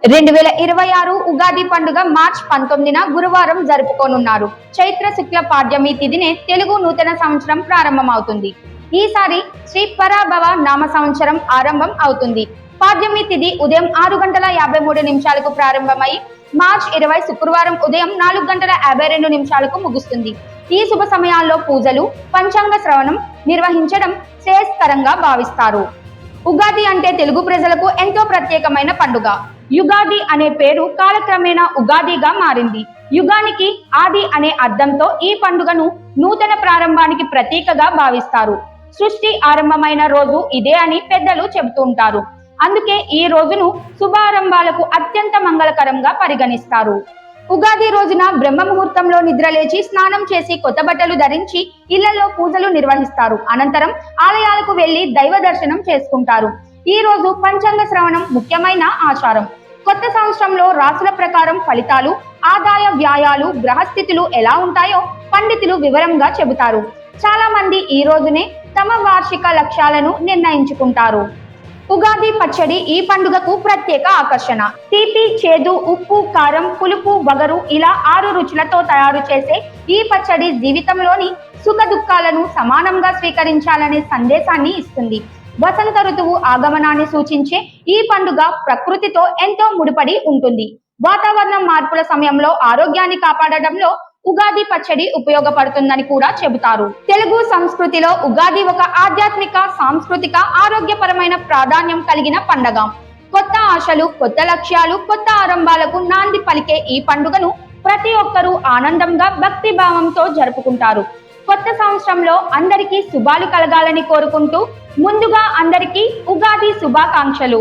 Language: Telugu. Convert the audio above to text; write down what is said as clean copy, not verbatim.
2026 ఉగాది పండుగ మార్చ్ 19న గురువారం జరుపుకోనున్నారు. చైత్ర శుక్ల పాడ్యమి తిథినే తెలుగు నూతన సంవత్సరం ప్రారంభమవుతుంది. ఈసారి శ్రీ పరాభవ నామ సంవత్సరం ఆరంభం అవుతుంది. పాడ్యమి తిథి ఉదయం 6:53 ప్రారంభమై మార్చ్ 20 శుక్రవారం ఉదయం 4:52 ముగుస్తుంది. ఈ శుభ సమయాల్లో పూజలు, పంచాంగ శ్రవణం నిర్వహించడం శ్రేయస్కరంగా భావిస్తారు. ఉగాది అంటే తెలుగు ప్రజలకు ఎంతో ప్రత్యేకమైన పండుగ. యుగాది అనే పేరు కాలక్రమేణా ఉగాదిగా మారింది. యుగానికి ఆది అనే అర్థంతో ఈ పండుగను నూతన ప్రారంభానికి ప్రతీకగా భావిస్తారు. సృష్టి ఆరంభమైన రోజు ఇదే అని పెద్దలు చెబుతుంటారు. అందుకే ఈ రోజును శుభారంభాలకు అత్యంత మంగళకరంగా పరిగణిస్తారు. ఉగాది రోజున బ్రహ్మ ముహూర్తంలో నిద్రలేచి స్నానం చేసి కొత్త బట్టలు ధరించి ఇళ్లలో పూజలు నిర్వహిస్తారు. అనంతరం ఆలయాలకు వెళ్లి దైవ దర్శనం చేసుకుంటారు. ఈ రోజు పంచాంగ శ్రవణం ముఖ్యమైన ఆచారం. కొత్త సంవత్సరంలో రాసుల ప్రకారం ఫలితాలు, ఆదాయ వ్యయాలు, గ్రహస్థితులు ఎలా ఉంటాయో పండితులు వివరంగా చెబుతారు. చాలా మంది ఈ రోజునే తమ వార్షిక లక్ష్యాలను నిర్ణయించుకుంటారు. ఉగాది పచ్చడి ఈ పండుగకు ప్రత్యేక ఆకర్షణ. తీపి, చేదు, ఉప్పు, కారం, పులుపు, వగరు ఇలా 6 రుచులతో తయారు చేసే ఈ పచ్చడి జీవితంలోని సుఖ దుఃఖాలను సమానంగా స్వీకరించాలనే సందేశాన్ని ఇస్తుంది. వసంత ఋతువు ఆగమనాన్ని సూచించే ఈ పండుగ ప్రకృతితో ఎంతో ముడిపడి ఉంటుంది. వాతావరణ మార్పుల సమయంలో ఆరోగ్యాన్ని కాపాడడంలో ఉగాది పచ్చడి ఉపయోగపడుతుందని కూడా చెబుతారు. తెలుగు సంస్కృతిలో ఉగాది ఒక ఆధ్యాత్మిక, సాంస్కృతిక, ఆరోగ్యపరమైన ప్రాధాన్యం కలిగిన పండుగ. కొత్త ఆశలు, కొత్త లక్ష్యాలు, కొత్త ఆరంభాలకు నాంది పలికే ఈ పండుగను ప్రతి ఒక్కరూ ఆనందంగా, భక్తి భావంతో జరుపుకుంటారు. కొత్త సంవత్సరంలో అందరికీ శుభాలు కలగాలని కోరుకుంటూ ముందుగా అందరికీ ఉగాది శుభాకాంక్షలు.